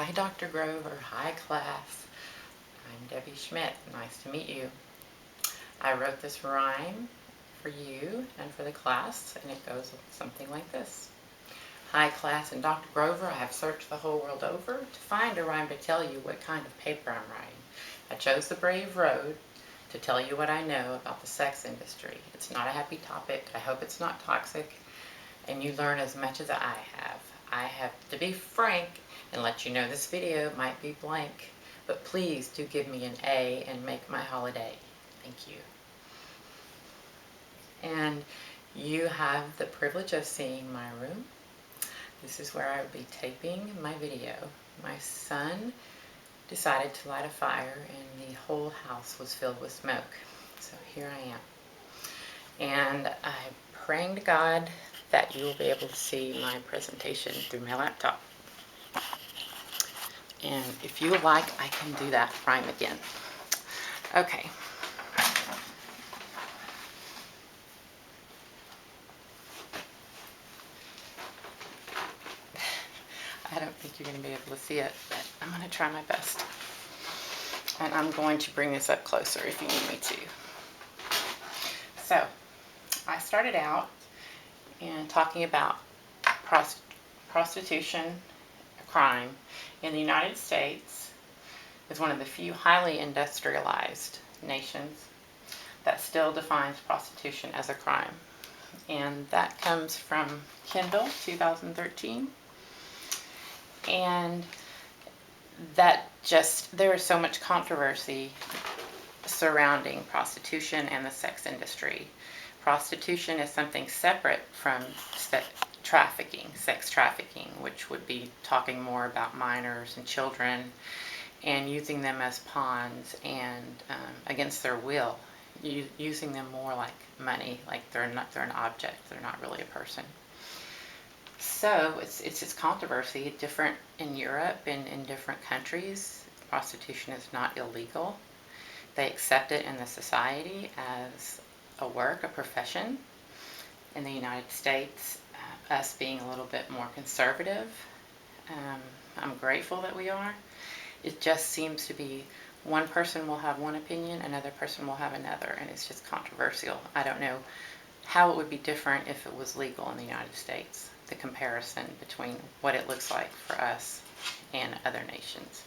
Hi, Dr. Grover. Hi, class. I'm Debbie Schmidt. Nice to meet you. I wrote this rhyme for you and for the class, and it goes something like this. Hi, class, and Dr. Grover, I have searched the whole world over to find a rhyme to tell you what kind of paper I'm writing. I chose the brave road to tell you what I know about the sex industry. It's not a happy topic. I hope it's not toxic, and you learn as much as I have. I have to be frank and let you know this video might be blank, but please do give me an A and make my holiday. Thank you. And you have the privilege of seeing my room. This is where I would be taping my video. My son decided to light a fire and the whole house was filled with smoke. So here I am. And I'm praying to God that you will be able to see my presentation through my laptop. And if you like, I can do that rhyme again. Okay. I don't think you're going to be able to see it, but I'm going to try my best. And I'm going to bring this up closer if you need me to. So, I started out in talking about prostitution, a crime, in the United States is one of the few highly industrialized nations that still defines prostitution as a crime. And that comes from Kindle 2013. And there is so much controversy surrounding prostitution and the sex industry. Prostitution is something separate from sex trafficking, which would be talking more about minors and children and using them as pawns and against their will, using them more like money, like they're an object, they're not really a person. So it's just controversy, different in Europe and in different countries. Prostitution is not illegal. They accept it in the society as a work, a profession. In the United States, us being a little bit more conservative, I'm grateful that we are. It just seems to be one person will have one opinion, another person will have another, and it's just controversial. I don't know how it would be different if it was legal in the United States, the comparison between what it looks like for us and other nations.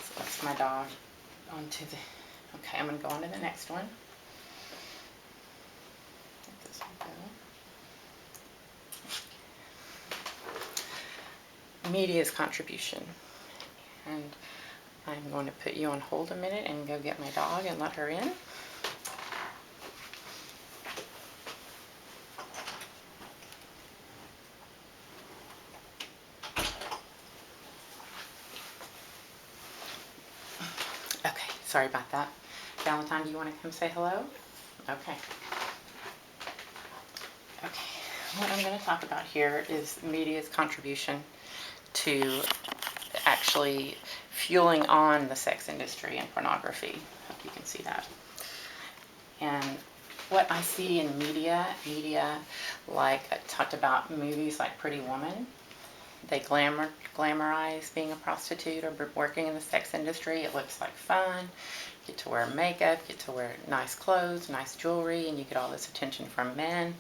So that's my dog. Okay, I'm going to go on to the next one. Let this one go. Media's contribution. And I'm going to put you on hold a minute and go get my dog and let her in. Okay, sorry about that. Valentine, do you want to come say hello? Okay. Okay, what I'm going to talk about here is media's contribution to actually fueling on the sex industry and pornography. Hope you can see that. And what I see in media, like I talked about movies like Pretty Woman, they glamorize being a prostitute or working in the sex industry. It looks like fun. You get to wear makeup, you get to wear nice clothes, nice jewelry, and you get all this attention from men.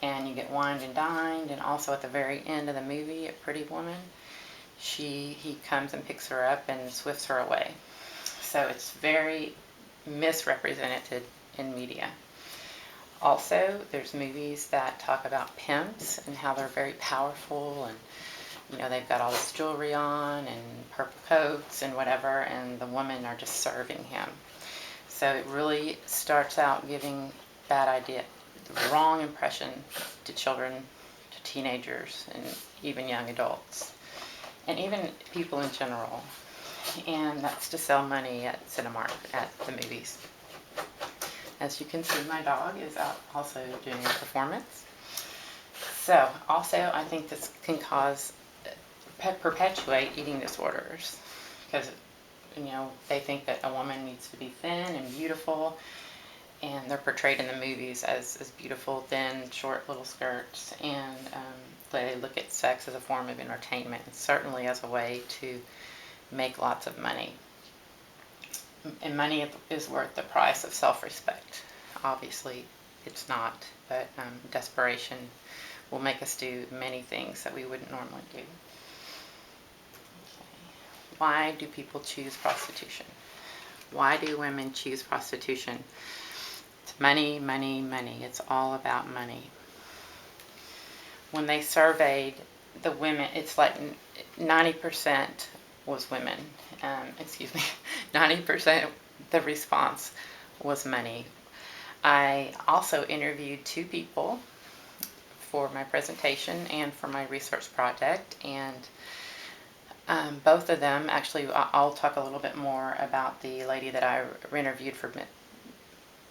And you get wined and dined. And also at the very end of the movie, a Pretty Woman, he comes and picks her up and swifts her away. So it's very misrepresented in media. Also, there's movies that talk about pimps and how they're very powerful and they've got all this jewelry on and purple coats and whatever, and the women are just serving him. So it really starts out giving bad idea, the wrong impression to children, to teenagers, and even young adults, and even people in general. And that's to sell money at Cinemark, at the movies. As you can see, my dog is out also doing a performance. So also I think this can perpetuate eating disorders, because they think that a woman needs to be thin and beautiful, and they're portrayed in the movies as beautiful, thin, short little skirts, and they look at sex as a form of entertainment, and certainly as a way to make lots of money. And money is worth the price of self-respect. Obviously, it's not, but desperation will make us do many things that we wouldn't normally do. Okay. Why do people choose prostitution? Why do women choose prostitution? It's money, money, money. It's all about money. When they surveyed the women, it's like 90% was women. 90% the response was money. I also interviewed 2 people for my presentation and for my research project, and both of them, actually, I'll talk a little bit more about the lady that I interviewed for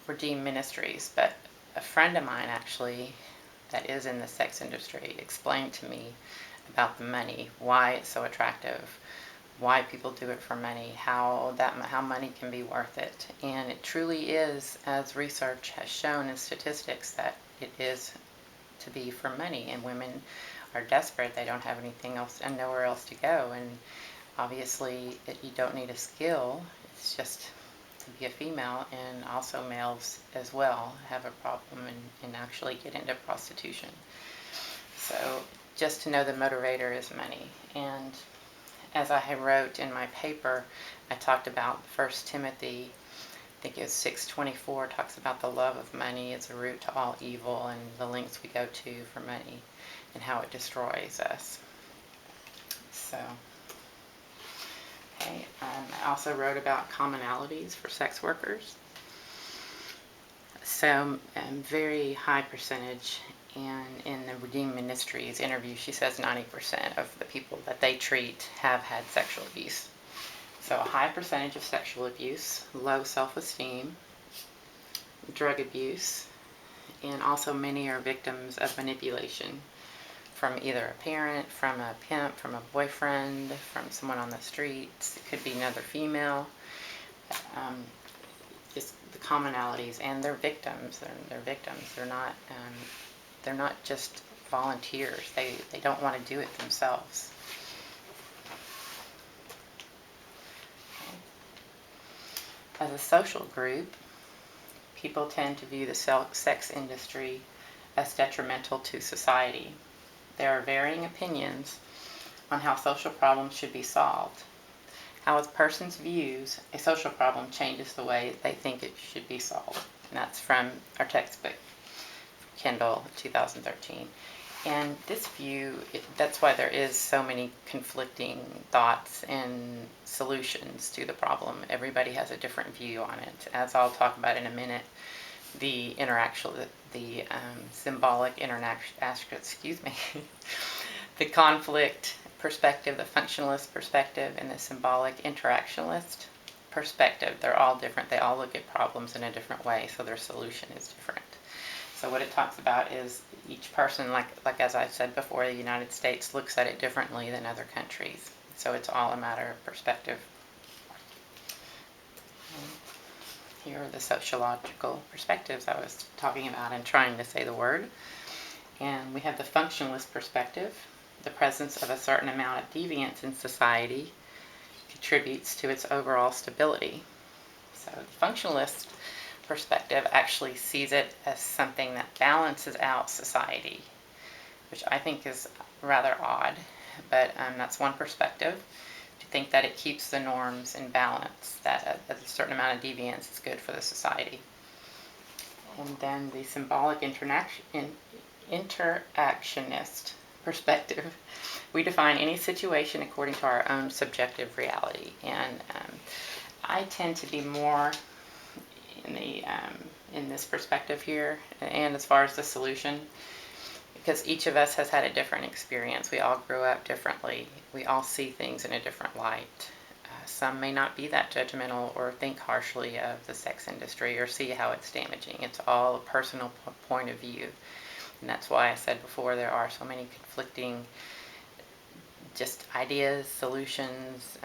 Redeem Ministries, but a friend of mine actually that is in the sex industry explained to me about the money, why it's so attractive, why people do it for money, how money can be worth it. And it truly is, as research has shown in statistics, that it is to be for money, and women are desperate. They don't have anything else and nowhere else to go, and obviously you don't need a skill. It's just to be a female, and also males as well have a problem and actually get into prostitution. So just to know the motivator is money. And as I wrote in my paper, I talked about 1 Timothy, I think it's 6:24, talks about the love of money is a root to all evil, and the lengths we go to for money and how it destroys us. So, okay, I also wrote about commonalities for sex workers. So, very high percentage, and in the Redeem Ministries interview, she says 90% of the people that they treat have had sexual abuse. So a high percentage of sexual abuse, low self-esteem, drug abuse, and also many are victims of manipulation from either a parent, from a pimp, from a boyfriend, from someone on the streets. It could be another female. Just the commonalities, and they're victims. They're victims. They're not just volunteers. They don't want to do it themselves. As a social group, people tend to view the sex industry as detrimental to society. There are varying opinions on how social problems should be solved. How a person's views a social problem changes the way they think it should be solved. And that's from our textbook, Kindle, 2013. And this view, that's why there is so many conflicting thoughts and solutions to the problem. Everybody has a different view on it. As I'll talk about in a minute, the symbolic the conflict perspective, the functionalist perspective, and the symbolic interactionalist perspective. They're all different. They all look at problems in a different way, so their solution is different. So what it talks about is each person, like as I said before, the United States looks at it differently than other countries. So it's all a matter of perspective. Here are the sociological perspectives I was talking about and trying to say the word. And we have the functionalist perspective. The presence of a certain amount of deviance in society contributes to its overall stability. So the functionalist perspective actually sees it as something that balances out society, which I think is rather odd, but that's one perspective, to think that it keeps the norms in balance, that a certain amount of deviance is good for the society. And then the symbolic interactionist perspective. We define any situation according to our own subjective reality, and I tend to be more in this perspective here, and as far as the solution, because each of us has had a different experience. We all grew up differently. We all see things in a different light. Some may not be that judgmental or think harshly of the sex industry or see how it's damaging. It's all a personal point of view, and that's why I said before there are so many conflicting just ideas, solutions,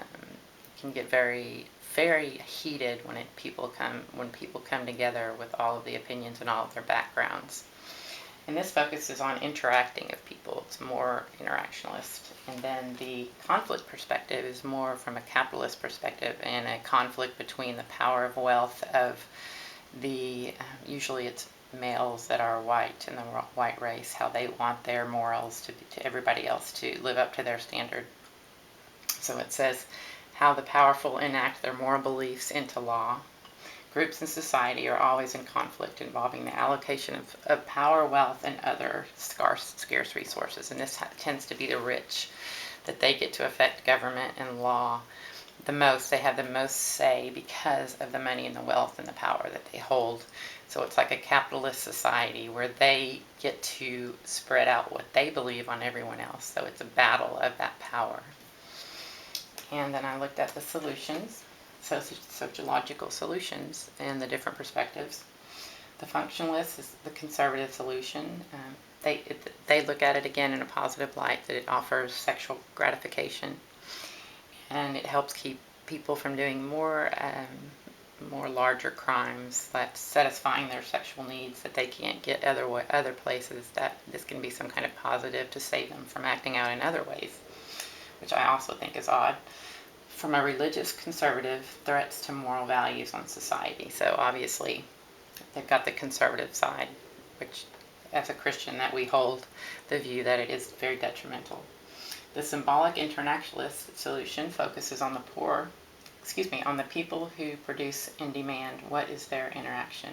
can get very, very heated when people come together with all of the opinions and all of their backgrounds. And this focuses on interacting with people. It's more interactionalist. And then the conflict perspective is more from a capitalist perspective, and a conflict between the power of wealth of the, usually it's males that are white in the white race, how they want their morals to everybody else to live up to their standard. So it says how the powerful enact their moral beliefs into law. Groups in society are always in conflict involving the allocation of power, wealth, and other scarce resources. And this tends to be the rich, that they get to affect government and law the most. They have the most say because of the money and the wealth and the power that they hold. So it's like a capitalist society where they get to spread out what they believe on everyone else. So it's a battle of that power. And then I looked at the solutions. Sociological solutions and the different perspectives. The functionalist is the conservative solution. They look at it again in a positive light, that it offers sexual gratification, and it helps keep people from doing more larger crimes, like satisfying their sexual needs that they can't get other places. That this can be some kind of positive to save them from acting out in other ways, which I also think is odd. From a religious conservative, threats to moral values on society. So obviously they've got the conservative side, which as a Christian that we hold the view that it is very detrimental. The symbolic internationalist solution focuses on the on the people who produce and demand what is their interaction,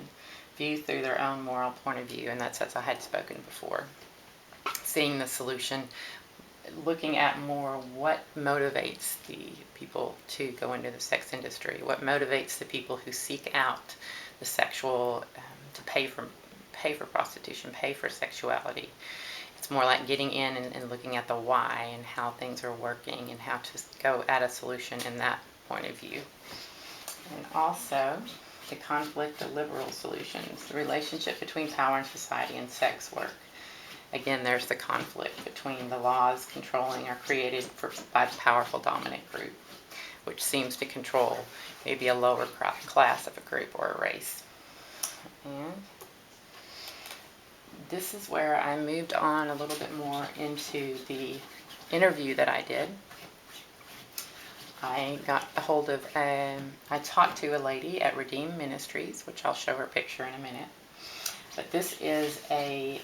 viewed through their own moral point of view, and that's as I had spoken before. Seeing the solution, looking at more what motivates the people to go into the sex industry, what motivates the people who seek out the sexual, to pay for prostitution, pay for sexuality. It's more like getting in and looking at the why and how things are working and how to go at a solution in that point of view. And also the conflict of liberal solutions, the relationship between power and society and sex work. Again, there's the conflict between the laws controlling or created by the powerful dominant group, which seems to control maybe a lower class of a group or a race. And this is where I moved on a little bit more into the interview that I did. I got a hold of, I talked to a lady at Redeem Ministries, which I'll show her picture in a minute. But this is a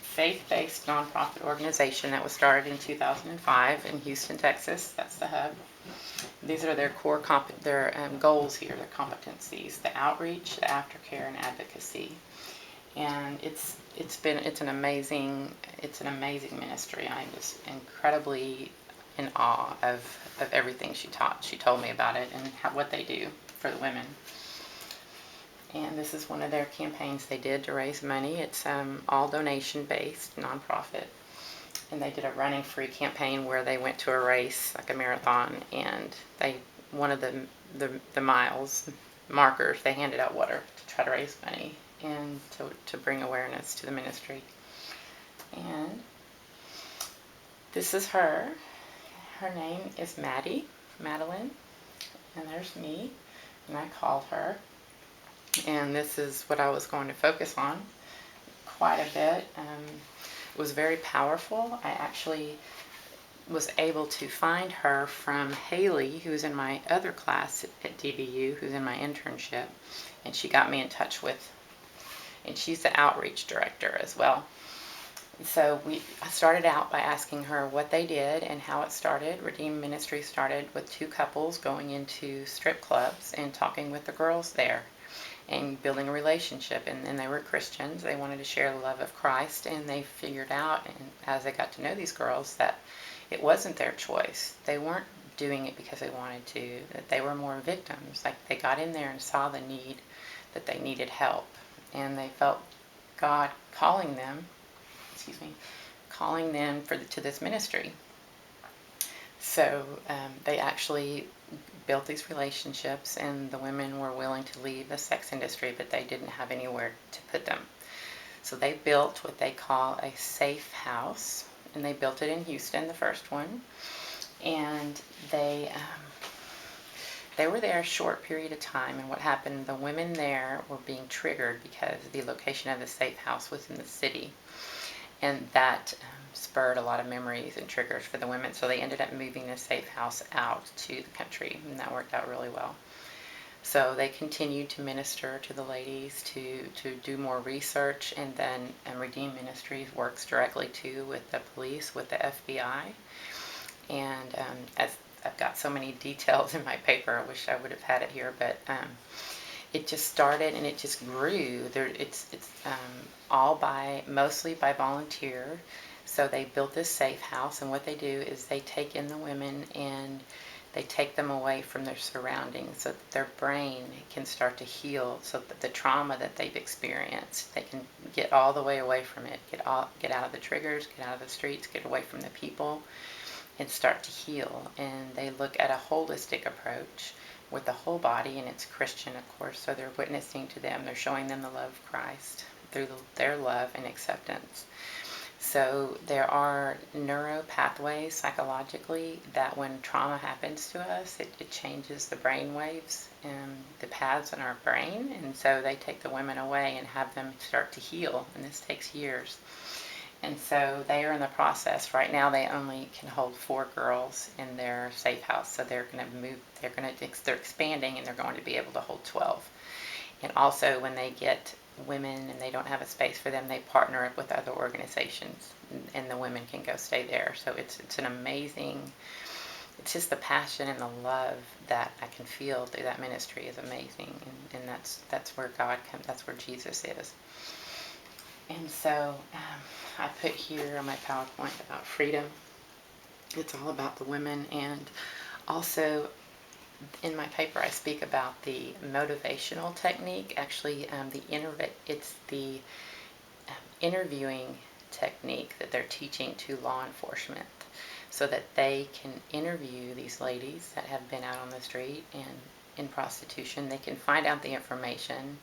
faith-based nonprofit organization that was started in 2005 in Houston, Texas. That's the hub. These are their core goals here, their competencies: the outreach, the aftercare, and advocacy. And it's an amazing ministry. I'm just incredibly in awe of everything she taught. She told me about it and what they do for the women. And this is one of their campaigns they did to raise money. It's all donation-based, nonprofit. And they did a running free campaign where they went to a race, like a marathon, and one of the miles markers, they handed out water to try to raise money and to bring awareness to the ministry. And this is her. Her name is Madeline, and there's me, and I called her. And this is what I was going to focus on quite a bit. It was very powerful. I actually was able to find her from Haley, who's in my other class at DBU, who's in my internship, and she got me in touch with, and she's the outreach director as well. So I started out by asking her what they did and how it started. Redeem Ministry started with two couples going into strip clubs and talking with the girls there and building a relationship. And they were Christians. They wanted to share the love of Christ, and they figured out, and as they got to know these girls, that it wasn't their choice. They weren't doing it because they wanted to, that they were more victims. Like, they got in there and saw the need, that they needed help, and they felt God calling them to this ministry. So they actually built these relationships, and the women were willing to leave the sex industry, but they didn't have anywhere to put them. So they built what they call a safe house, and they built it in Houston, the first one. And they they were there a short period of time, and what happened, the women there were being triggered because the location of the safe house was in the city, and that spurred a lot of memories and triggers for the women, so they ended up moving the safe house out to the country, and that worked out really well. So they continued to minister to the ladies, to do more research, and then Redeem Ministries works directly too with the police, with the FBI. And as I've got so many details in my paper, I wish I would have had it here, but it just started and it just grew. It's all mostly by volunteer. So they built this safe house, and what they do is they take in the women and they take them away from their surroundings so that their brain can start to heal, so that the trauma that they've experienced, they can get all the way away from it, get out of the triggers, get out of the streets, get away from the people, and start to heal. And they look at a holistic approach with the whole body, and it's Christian, of course, so they're witnessing to them, they're showing them the love of Christ through their love and acceptance. So there are neuro pathways psychologically that when trauma happens to us, it changes the brain waves and the paths in our brain. And so they take the women away and have them start to heal. And this takes years. And so they are in the process. Right now they only can hold 4 girls in their safe house. So they're going to move, they're expanding, and they're going to be able to hold 12. And also when they get women and they don't have a space for them, they partner up with other organizations, and the women can go stay there. So it's an amazing, it's just the passion and the love that I can feel through that ministry is amazing. And that's where God comes, that's where Jesus is. And so I put here on my PowerPoint about freedom. It's all about the women. And also in my paper, I speak about the motivational technique. Actually, it's the interviewing technique that they're teaching to law enforcement, so that they can interview these ladies that have been out on the street and in prostitution. They can find out the information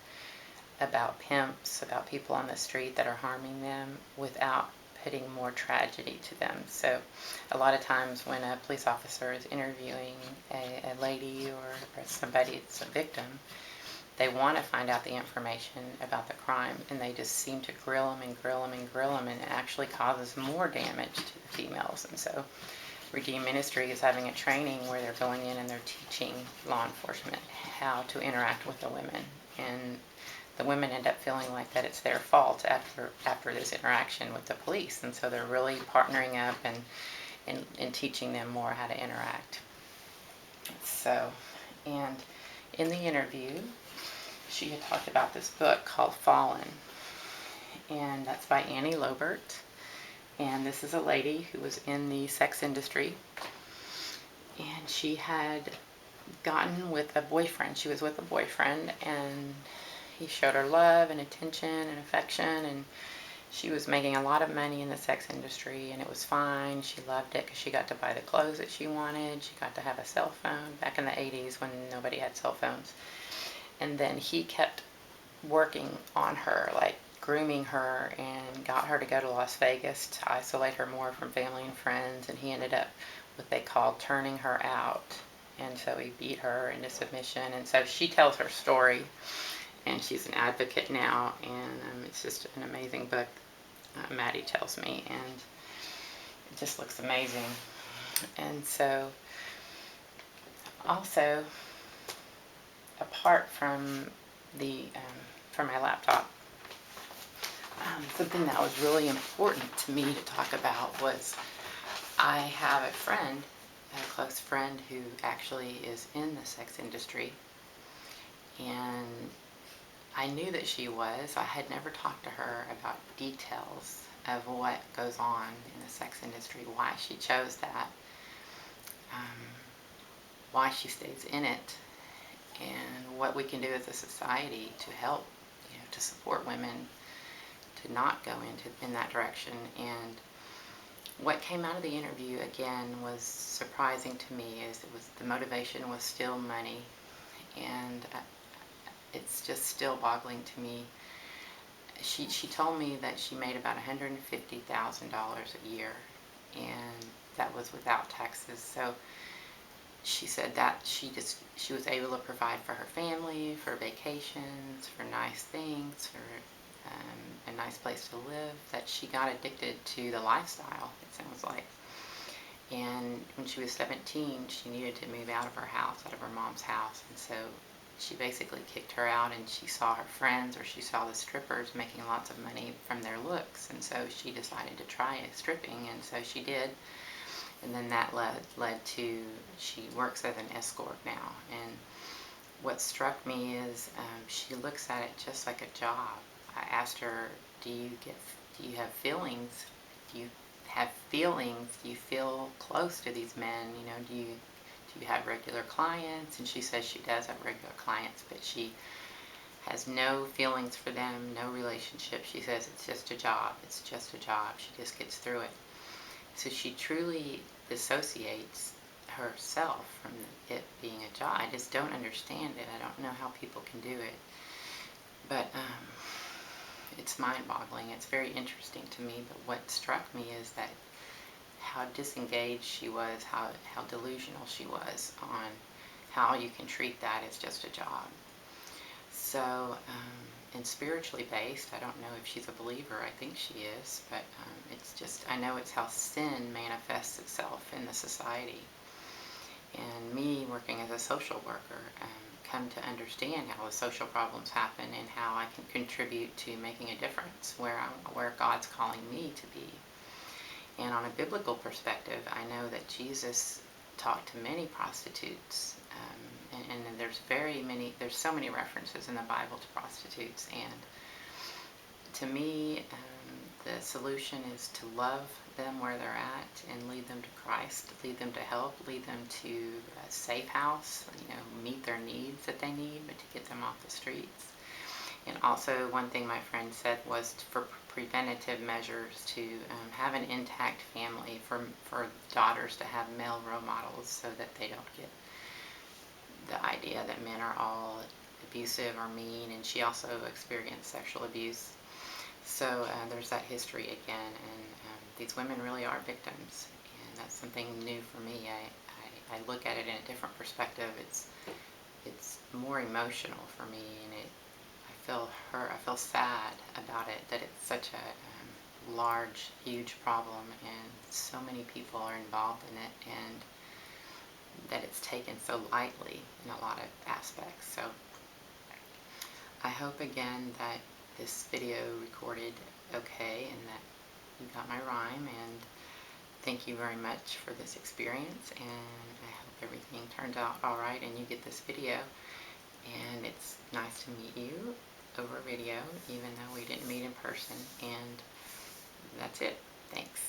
about pimps, about people on the street that are harming them, without putting more tragedy to them. So a lot of times when a police officer is interviewing a lady or somebody that's a victim, they want to find out the information about the crime, and they just seem to grill them and grill them and grill them, and it actually causes more damage to the females. And so Redeem Ministry is having a training where they're going in and they're teaching law enforcement how to interact with the women. And the women end up feeling like that it's their fault after this interaction with the police. And so they're really partnering up and teaching them more how to interact. So, and in the interview, she had talked about this book called Fallen. And that's by Annie Lobert. And this is a lady who was in the sex industry. And she had gotten with a boyfriend. She was with a boyfriend, and he showed her love and attention and affection, and she was making a lot of money in the sex industry, and it was fine. She loved it because she got to buy the clothes that she wanted. She got to have a cell phone back in the 80s when nobody had cell phones. And then he kept working on her, like grooming her, and got her to go to Las Vegas to isolate her more from family and friends. And he ended up what they call turning her out. And so he beat her into submission. And so she tells her story, and she's an advocate now, and it's just an amazing book, Maddie tells me, and it just looks amazing. And so also, apart from from my laptop, something that was really important to me to talk about was I have a friend, a close friend, who actually is in the sex industry, and I knew that she was. I had never talked to her about details of what goes on in the sex industry, why she chose that, why she stays in it, and what we can do as a society to help, to support women to not go in that direction. And what came out of the interview, again, was surprising to me, is the motivation was still money, and it's just still boggling to me. She told me that she made about $150,000 a year, and that was without taxes. So she said that she was able to provide for her family, for vacations, for nice things, for a nice place to live, that she got addicted to the lifestyle, it sounds like. And when she was 17, she needed to move out of her house, out of her mom's house. And so she basically kicked her out, and she saw her friends, or she saw the strippers making lots of money from their looks. And so she decided to try stripping, and so she did. And then that led to, she works as an escort now. And what struck me is she looks at it just like a job. I asked her, do you have feelings? Do you have feelings? Do you feel close to these men? You know, do you have regular clients? And she says she does have regular clients, but she has no feelings for them, no relationship. She says it's just a job. It's just a job. She just gets through it. So she truly dissociates herself from it being a job. I just don't understand it. I don't know how people can do it. But it's mind-boggling. It's very interesting to me. But what struck me is that how disengaged she was, how delusional she was on how you can treat that as just a job. So, and spiritually based, I don't know if she's a believer. I think she is, but it's just, I know it's how sin manifests itself in the society. And me, working as a social worker, come to understand how the social problems happen and how I can contribute to making a difference where God's calling me to be. And on a biblical perspective, I know that Jesus talked to many prostitutes, and there's so many references in the Bible to prostitutes. And to me, the solution is to love them where they're at and lead them to Christ, lead them to help, lead them to a safe house, meet their needs that they need, but to get them off the streets. And also, one thing my friend said was for preventative measures to have an intact family, for daughters to have male role models so that they don't get the idea that men are all abusive or mean. And she also experienced sexual abuse. So there's that history again, and these women really are victims, and that's something new for me. I look at it in a different perspective. It's more emotional for me, and I feel sad about it, that it's such a large, huge problem, and so many people are involved in it, and that it's taken so lightly in a lot of aspects. So I hope again that this video recorded okay, and that you got my rhyme, and thank you very much for this experience, and I hope everything turns out alright and you get this video. And it's nice to meet you over video, even though we didn't meet in person. And that's it. Thanks.